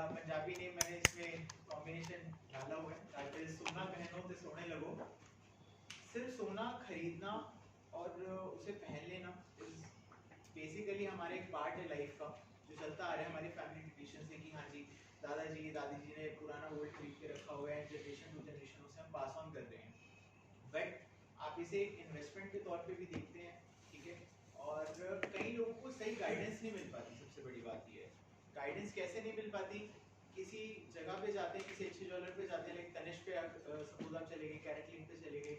थोड़ा पंजाबी नेम मैंने इसमें कॉम्बिनेशन डाला हुआ है ताकि सोना पहनो तो सोने लगो। सिर्फ सोना खरीदना और उसे पहन लेना बेसिकली हमारे एक पार्ट है लाइफ का जो चलता आ रहा है हमारी फैमिली ट्रेडिशन से कि हाँ जी दादाजी दादी जी ने पुराना गोल्ड खरीद के रखा हुआ है, जनरेशन टू जनरेशन उसे हम पास ऑन कर रहे हैं। बट आप इसे एक इन्वेस्टमेंट के तौर पे भी देखते हैं, ठीक है। और कई लोगों को सही गाइडेंस नहीं मिल पाती। सबसे बड़ी बात ये है गाइडेंस कैसे नहीं मिल पाती। किसी जगह पे जाते हैं, किसी अच्छे ज्वेलर पे जाते हैं, लाइक तनिष्क पे सपोज आप चले गए, कैरेट लिंक पे चले गए,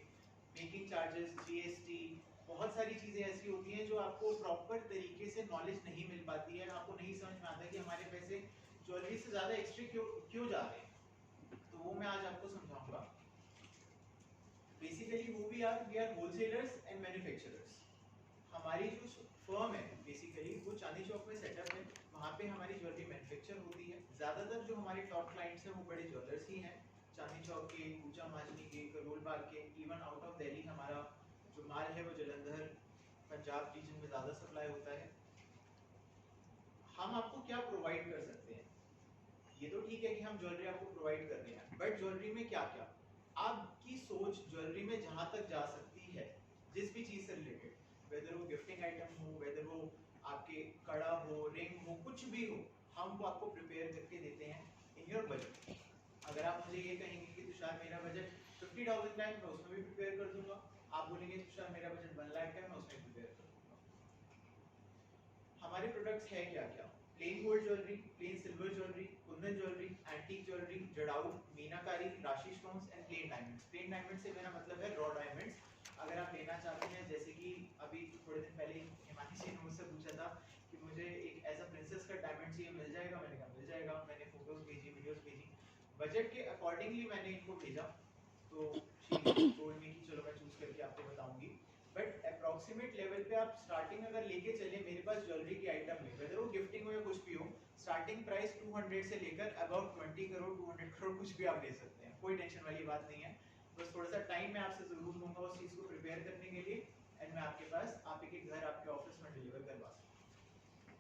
मेकिंग चार्जेस, जीएसटी, बहुत सारी चीज़ें ऐसी होती हैं जो आपको प्रॉपर तरीके से नॉलेज नहीं मिल पाती है। आपको नहीं समझ में आता कि हमारे पैसे ज्वेलरी से ज़्यादा एक्स्ट्रा क्यों जा रहे हैं। तो वो मैं आज आपको समझाऊंगा। बेसिकली वो भी we are wholesalers and manufacturers. हमारी जो फर्म है बेसिकली वो चांदनी चौक में सेटअप है। वहाँ पे हमारी ज्वेलरी मैन्युफैक्चर होती है। ज़्यादातर जो हमारे टॉप क्लाइंट्स हैं वो बड़े ज्वेलर्स ही हैं, चांदनी चौक के, ऊंचा माजनी के, करोल बाग के। इवन आउट ऑफ दिल्ली हमारा जो माल है वो जलंधर पंजाब रीजन में ज़्यादा सप्लाई होता है। हम आपको क्या प्रोवाइड कर सकते हैं? ये तो ठीक है कि हम ज्वेलरी आपको प्रोवाइड कर रहे हैं, बट ज्वेलरी में क्या क्या आपकी सोच ज्वेलरी में जहां तक जा सकती है, जिस भी चीज से रिलेटेड, वेदर वो गिफ्टिंग आइटम हो, वेदर वो आपके कड़ा हो, रिंग हो, कुछ भी हो, हम वो आपको प्रिपेयर करके देते हैं इन योर बजट। अगर आप मुझे ये कहेंगे कि तुषार मेरा बजट 50,000 का है, मैं उसमें भी प्रिपेयर कर दूंगा। आप बोलेंगे तुषार मेरा बजट 1 लाख का है, मैं उसमें प्रिपेयर कर दूंगा। हमारे प्रोडक्ट्स है क्या क्या? Plain gold jewellery, plain silver jewellery, kundan jewellery, antique jewellery, jadau, meenakari, rashi stones and plain diamonds. Plain diamond से मेरा मतलब है रॉ डायमंड्स। अगर आप लेना चाहते हैं, जैसे कि अभी थोड़े दिन पहले हिमानी जी ने मुझसे पूछा था कि मुझे एक ऐसा प्रिंसेस का डायमंड चाहिए, मिल जाएगा? मैंने कहा मिल जाएगा। मैंने फोटोज भेजी, वीडियोस भेजी, बजट के अकॉर्डिंगली मैंने इनको भेजा। तो शी टोल्ड मी कि चलो मैं चूज करके आपको बताऊंगी। बट अप्रॉक्सीमेट लेवल पे आप स्टार्टिंग अगर लेके चले मेरे पास ज्वेलरी की आइटम में, वेदर वो गिफ्टिंग हो या कुछ भी हो, स्टार्टिंग प्राइस 200 से लेकर अबाउट 20 करोड़ 200 करोड़ कुछ भी आप ले सकते हैं। कोई टेंशन वाली बात नहीं है। बस थोड़ा सा टाइम मैं आपसे जरूर लूंगा उस चीज को प्रिपेयर करने के लिए, एंड मैं आपके पास आप एक घर आपके ऑफिस में डिलीवर करवा सकता हूँ।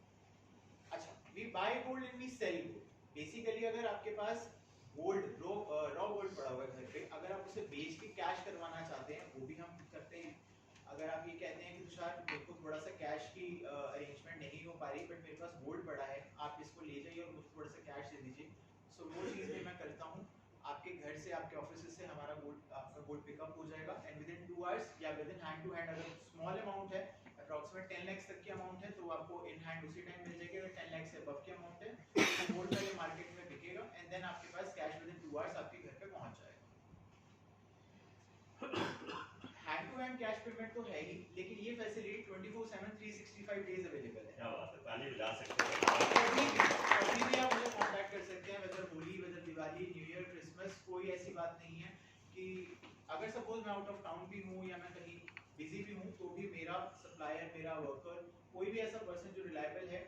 अच्छा, we buy gold and we sell gold. Basically अगर आपके पास गोल्ड रॉ गोल्ड पड़ा हुआ है घर पे, अगर आप उसे बेच के कैश करवाना चाहते हैं वो भी हम करते हैं। अगर आप ये कहते हैं कि तुषार मेरे को थोड़ा सा कैश की अरेंजमेंट नहीं हो पा रही, बट मेरे पास गोल्ड पड़ा है, आप इसको ले जाइए और मुझे थोड़ा सा कैश दे दीजिए, सो वो चीज़ भी मैं करता हूँ। आपके घर से, आपके ऑफिस से हमारा गोल्ड, आपका गोल्ड पिकअप हो जाएगा, एंड विद इन 2 आवर्स या within hand to hand. अगर स्मॉल अमाउंट है, अप्रॉक्सीमेट 10 लाख तक की अमाउंट है, तो आपको इन हैंड उसी टाइम मिल जाएगी। अगर 10 लाख से अबव की अमाउंट है तो गोल्ड पहले मार्केट में बिकेगा, एंड देन आपके पास कैश विद इन 2 आवर्स आपके घर पे पहुंच जाएगा। Hand to hand cash payment तो है ही, लेकिन ये फैसिलिटी 24/7 365 डेज अवेलेबल है। क्या बात है, ताली बजा सकते हैं। कभी भी आप मुझे कांटेक्ट कर सकते हैं, whether Holi, whether Diwali, new year, Christmas, कोई ऐसी बात नहीं है कि अगर सपोज मैं आउट ऑफ टाउन भी हूँ या मैं कहीं बिजी भी हूँ, तो भी मेरा सप्लायर, मेरा वर्कर, कोई भी ऐसा पर्सन जो रिलायबल है,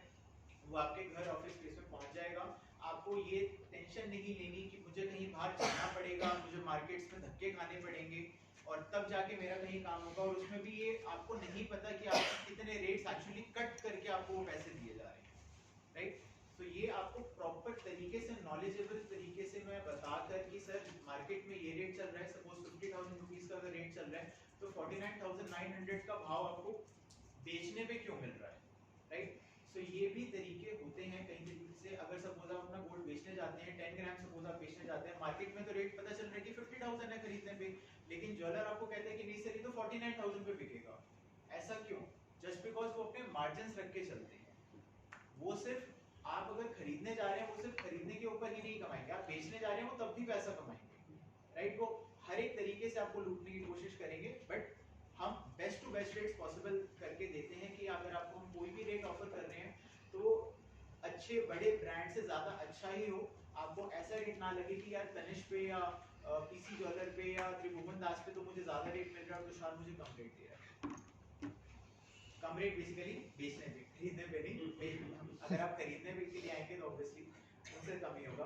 वो आपके घर ऑफिस स्पेस में पहुंच जाएगा। आपको ये टेंशन नहीं लेनी कि मुझे कहीं बाहर जाना पड़ेगा, मुझे मार्केट्स में धक्के खाने पड़ेंगे और तब जाके मेरा कहीं काम होगा, और उसमें भी ये आपको नहीं पता कि आप कितने रेट्स एक्चुअली कट करके आपको वो पैसे दिए जा रहे हैं, राइट। तो ये आपको प्रॉपर तरीके से, नॉलेजेबल तरीके से मैं बताकर कि सर मार्केट में ये रेट चल रहा है, सपोज 50,000 रुपीज का अगर रेट चल रहा है, तो 49,900 का भाव आपको बेचने पे क्यों मिल रहा है, राइट। सो ये भी तरीके होते हैं कई तरीके से। अगर सपोज आप अपना गोल्ड बेचने जाते हैं, 10 ग्राम सपोज आप बेचने जाते हैं, मार्केट में तो रेट पता चल रहा है कि 50,000 है खरीदने पे, लेकिन ज्वेलर आपको कहते हैं कि नहीं सर ये तो 49,000 पे बिकेगा। ऐसा क्यों? जस्ट बिकॉज वो अपने मार्जिन रख के चलते हैं। वो सिर्फ आप अगर खरीदने जा रहे हैं, वो सिर्फ खरीदने के ऊपर ही नहीं कमाएंगे, आप बेचने जा रहे हैं वो तब भी पैसा कमाएंगे, राइट। वो हर एक तरीके से आपको लूटने की कोशिश करेंगे, बट हम best to best rates possible करके देते हैं कि अगर आपको हम कोई भी रेट ऑफर कर रहे हैं तो अच्छे बड़े ब्रांड से ज्यादा अच्छा ही हो। आपको ऐसा रेट ना लगे कि यार तनिष्क पे या पीसी ज्वेलर पे या त्रिभुवन दास पे तो मुझे ज्यादा रेट मिल रहा है और तुषार मुझे कम रेट दे रहा है। कम रेट बेसिकली बेचने पे, खरीदने पे नहीं। अगर आप खरीदने पे के लिए आएंगे तो ऑब्वियसली उनसे कम ही होगा।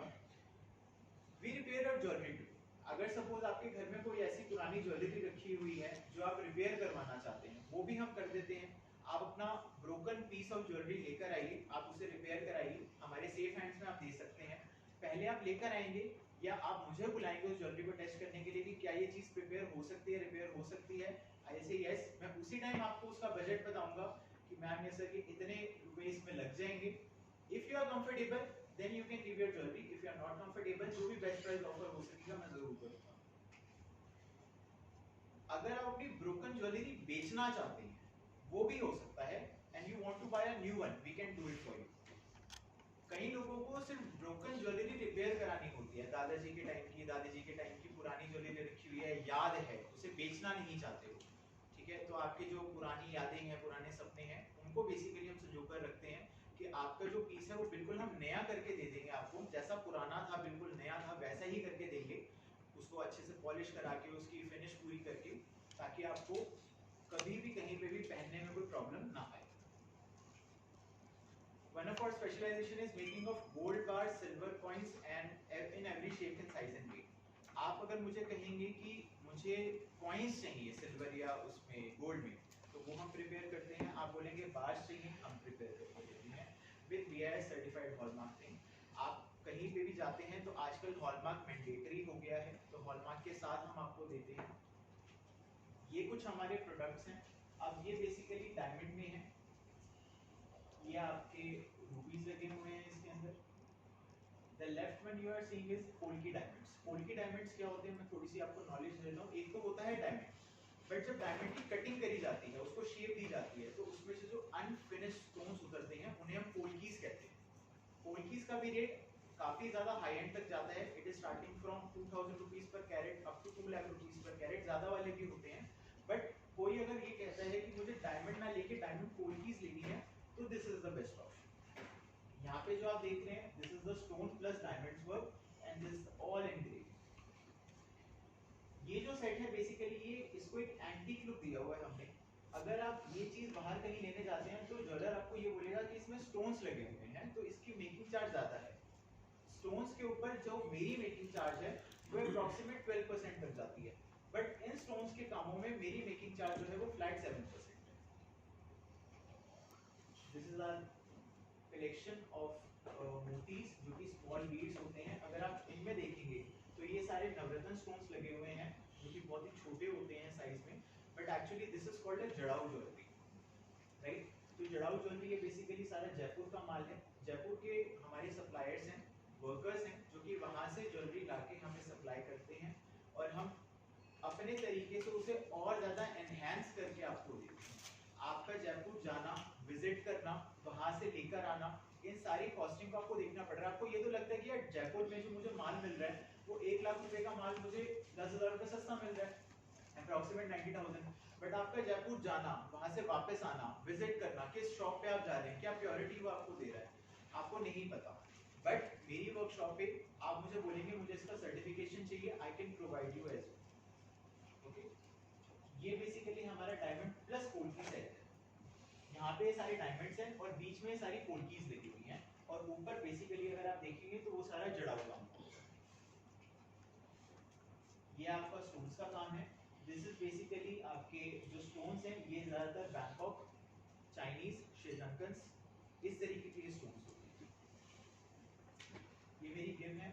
We repair your jewellery too. अगर सपोज आपके घर में कोई ऐसी पुरानी ज्वेलरी रखी हुई है जो आप रिपेयर करवाना चाहते हैं, वो भी हम कर देते हैं। आप अपना ब्रोकन पीस ऑफ ज्वेलरी लेकर आइए, आप उसे रिपेयर कराइए, हमारे सेफ हैंड्स में आप दे सकते हैं। पहले आप लेकर आएंगे या आप मुझे बुलाएंगे उस ज्वेलरी को टेस्ट करने के लिए कि क्या ये चीज प्रिपेयर हो सकती है, रिपेयर हो सकती है? ऐसे यस, मैं उसी टाइम आपको उसका बजट बताऊंगा कि मैम ये सर कि इतने रुपए इसमें लग जाएंगे। If you are comfortable then you can give your jewellery, if you are not comfortable जो भी बेस्ट प्राइस ऑफर हो सकेगा मैं जरूर करूंगा। अगर आप अपनी ब्रोकन ज्वेलरी बेचना चाहते हैं वो भी हो सकता है, and you want to buy a new one, we can do it for you. कई लोगों को सिर्फ ब्रोकन ज्वेलरी रिपेयर करानी होती है, दादाजी के टाइम की, दादी जी के टाइम की पुरानी ज्वेलरी रखी हुई है, याद है, उसे बेचना नहीं चाहते हो, ठीक है? तो आपकी जो पुरानी यादें हैं, पुराने सपने हैं, उनको बेसिकली हम संजोकर रखते हैं कि आपका जो पीस है वो बिल्कुल हम नया करके दे देंगे आपको, जैसा पुराना था बिल्कुल नया था वैसा ही करके देंगे, उसको अच्छे से पॉलिश करा के उसकी फिनिश पूरी करके, ताकि आपको कभी भी कहीं पे भी पहनने में कोई प्रॉब्लम ना आए। One of our specialization is making of gold bars, silver coins and in every shape and size and weight. आप अगर मुझे कहेंगे कि मुझे कॉइन्स चाहिए सिल्वर या उसमें गोल्ड में, तो वो हम प्रिपेयर करते हैं। आप बोलेंगे बार्स चाहिए, हम प्रिपेयर करके देते हैं with BIS certified hallmark print. आप कहीं पे भी जाते हैं तो आजकल हॉलमार्क मैंडेटरी हो गया है, तो हॉलमार्क के साथ हम आपको देते हैं। ये कुछ हमारे प्रोडक्ट्स हैं। अब ये बेसिकली डायमंड में है, ये आपके रुपीस लगे हुए हैं इसके अंदर। The left one you are seeing is polki diamonds. Polki diamonds क्या होते हैं मैं थोड़ी सी आपको नॉलेज देता हूँ। एक तो होता है डायमंड, बट जब डायमंड की कटिंग करी जाती है, उसको शेप दी जाती है, तो उसमें से जो अनफिनिश्ड स्टोन्स उतरते हैं उन्हें हम पोल्कीज कहते हैं। पोल्कीज का भी रेट काफी ज्यादा हाई एंड तक जाता है। It is starting from 2000 rupees per carat up to 2 lakh rupees per carat, ज्यादा वाले भी होते हैं। बट कोई अगर ये कहता है कि मुझे डायमंड ना लेके डायमंड पोल्कीज लेनी है, तो this is the best option. यहाँ पे जो आप देख रहे हैं, this is the stone plus diamonds work and this all engraving. ये जो सेट है बेसिकली ये इसको एक एंटीक लुक दिया हुआ है हमने। अगर आप ये चीज बाहर कहीं लेने जाते हैं तो ज्वेलर आपको ये बोलेगा कि इसमें स्टोन्स लगे हुए हैं, तो इसकी मेकिंग चार्ज ज्यादा है। स्टोन्स के ऊपर जो मेरी मेकिंग चार्ज है वो अप्रॉक्सीमेट 12% तक जाती है, बट इन स्टोन्स के कामों में मेरी मेकिंग चार्ज जो है वो फ्लैट 7% है। This is our collection of मोतीज जो कि स्मॉल बीड्स होते हैं। अगर आप इनमें देखेंगे तो ये सारे नवरत्न स्टोन्स लगे हुए हैं जो कि बहुत ही छोटे होते हैं साइज में, but actually this is called a jadau jewellery, right? तो जड़ाऊ ज्वेलरी ये बेसिकली सारा जयपुर का माल है। जयपुर के हमारे सप्लायर्स हैं, वर्कर्स हैं जो कि वहां से ज्वेलरी लाके हमें सप्लाई करते हैं और हम अपने तरीके से उसे और ज्यादा एनहांस करके आपको देते हैं। आपका जयपुर जाना, विजिट करना, वहां से लेकर आना, इन सारी कॉस्टिंग को आपको देखना पड़ रहा है। आपको ये तो लगता है कि यार जयपुर में जो मुझे माल मिल रहा है वो 1 लाख रुपए का माल मुझे 10,000 रुपए सस्ता मिल रहा है, अप्रॉक्सीमेट 90,000। बट आपका जयपुर जाना, वहां से वापस आना, विजिट करना, किस शॉप पे आप जा रहे हैं, क्या प्योरिटी वो आपको दे रहा है, आपको नहीं पता। बट मेरी वर्कशॉप पे आप मुझे बोलेंगे मुझे इसका सर्टिफिकेशन चाहिए, I can provide you as okay. ये बेसिकली हमारा डायमंड प्लस पोल्की सेट है। यहाँ पे सारे डायमंड्स हैं और बीच में सारी पोल्कीज लगी हुई हैं, और ऊपर बेसिकली अगर आप देखेंगे तो वो सारा जड़ा हुआ है। ये आपका स्टोन्स का काम है। दिस इज बेसिकली आपके जो स्टोन्स हैं ये ज्यादातर बैंकॉक, चाइनीज, श्रीलंकन इस तरीके के स्टोन्स होते हैं। ये मेरी गिम है।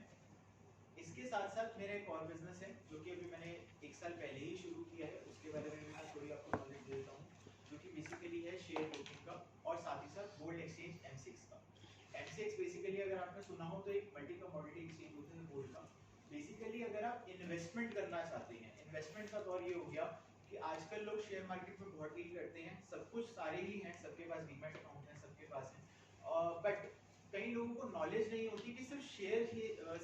इसके साथ साथ मेरा एक और बिजनेस है जो कि अभी मैंने 1 साल पहले ही शुरू किया है, उसके बारे में मैं थोड़ी आपको नॉलेज दे देता हूँ, जो कि बेसिकली है शेयर ब्रोकिंग का और साथ ही साथ गोल्ड एक्सचेंज M6 का। M6 बेसिकली अगर आपने सुना हो तो एक मल्टी कमोडिटी एक्सचेंज होता है गोल्ड का। बेसिकली अगर आप इन्वेस्टमेंट करना चाहते हैं, इन्वेस्टमेंट का दौर ये हो गया कि आजकल लोग शेयर मार्केट में बहुत डील करते हैं, सब कुछ सारे ही हैं, सबके पास डीमैट अकाउंट है, सबके पास है, बट कई लोगों को नॉलेज नहीं होती कि सिर्फ शेयर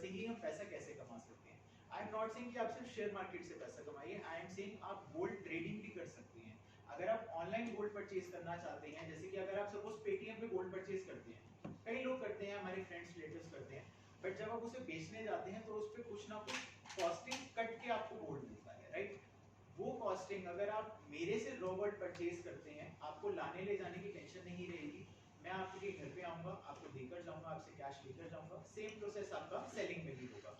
से ही हम पैसा कैसे कमा सकते हैं। आई एम नॉट सेइंग कि आप सिर्फ शेयर मार्केट से पैसा कमाइए, आई एम सेइंग आप गोल्ड ट्रेडिंग भी कर सकते हैं। अगर आप ऑनलाइन गोल्ड परचेज करना चाहते हैं, जैसे कि अगर आप सपोज पेटीएम पे गोल्ड परचेज करते हैं, कई लोग करते हैं, हमारे फ्रेंड्स रिलेटिव्स करते हैं, बट जब आप उसे बेचने जाते हैं तो उस पे कुछ ना कुछ कॉस्टिंग कट के आपको गोल्ड मिलता है, राइट? वो कॉस्टिंग अगर आप मेरे से रॉ गोल्ड परचेज करते हैं, आपको लाने ले जाने की टेंशन नहीं रहेगी। मैं आपके घर पे आऊंगा, आपको देकर जाऊंगा, आपसे कैश लेकर जाऊंगा। सेम प्रोसेस आपका सेलिंग में भी होगा,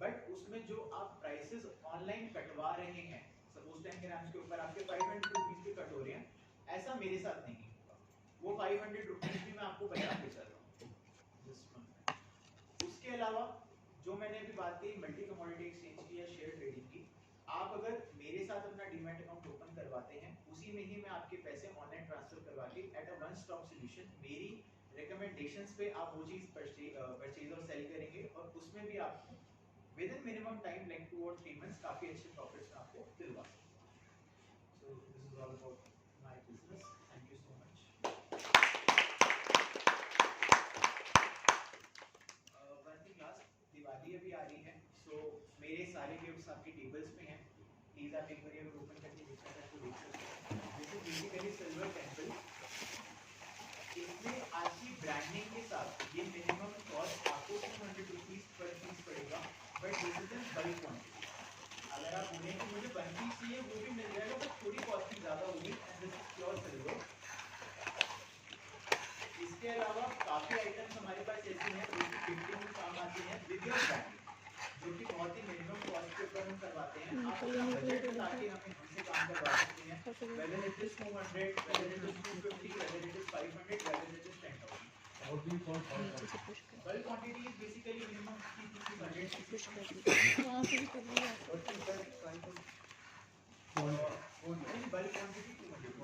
बट उसमें जो आप प्राइसेस ऑनलाइन कटवा रहे हैं, सपोज 10 ग्राम्स के ऊपर आपके 500 रुपीस पे कट हो रहे हैं, ऐसा मेरे साथ नहीं होगा। वो 500 रुपीस भी मैं आपको बचा के चल रहा हूँ। उसके अलावा जो मैंने अभी बात की मल्टी कमोडिटी एक्सचेंज की या शेयर ट्रेडिंग की, आप अगर मेरे साथ अपना डीमैट अकाउंट ओपन करवाते हैं, उसी में ही मैं आपके पैसे ऑनलाइन ट्रांसफर करवा के at a one stop solution मेरी रिकमेंडेशंस पे आप वो चीज परचेज और सेल करेंगे, और उसमें भी आपको with in minimum time like 2 और 3 मंथ्स काफी अच्छे प्रॉफिट्स में आपको दिलवा सकते हैं। So this is all about my business. Thank you so much. One thing last, Diwali अभी आ रही है, सो मेरे सारे गिफ्ट्स आपकी टेबल्स पे हैं। प्लीज आप एक बार ये ओपन करके देखना चाहें तो देख सकते हैं। This is basically silver temple. इसमें आपकी ब्रांडिंग के साथ ये मिनिमम कॉस्ट आपको 200 रुपीज पर पीस पड़ेगा, but this is in bulk quantity. अगर आप बोलें कि मुझे 1 पीस चाहिए वो भी मिल जाएगा, बट थोड़ी कॉस्टिंग ज़्यादा होगी, and this is pure silver. इसके अलावा काफ़ी आइटम्स हमारे पास ऐसी हैं जो कि गिफ्टिंग में काम आती हैं विद योर ब्रांडिंग, जो कि बहुत ही मिनिमम कॉस्ट के ऊपर हम करवाते हैं। आप अपना बजट बता के हमें हमसे काम करवा सकते हैं, whether it is 200, whether it is 250, whether it is 500, whether it is 10,000. Bulk quantity is basically minimum 50 to 100 pieces. वहाँ से भी कर लिया। Bulk quantity 200.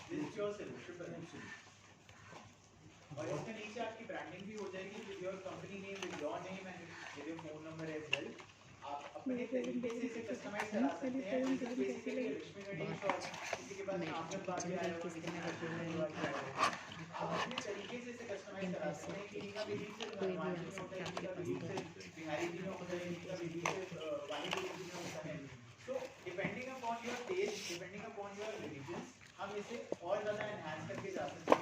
This is pure silver, triple M. और इसके नीचे आपकी ब्रांडिंग भी हो जाएगी with your company name, with your name and with your phone number as well. आप अपने तरीके से इसे कस्टमाइज करा सकते हैं। This is basically Lakshmi Ganesh, और किसी के पास नामजद बात आया हो, किसी के पास आप अपने तरीके से इसे कस्टमाइज करा सकते हैं। किसी का भी लीड से हनुमान जी में होता है, किसी का भी लीड से बिहारी जी में होता है, किसी का भी लीड से वाणी जी में होता है। So depending upon your taste, depending upon your religion, हम इसे और ज़्यादा एनहांस करके जा सकते हैं।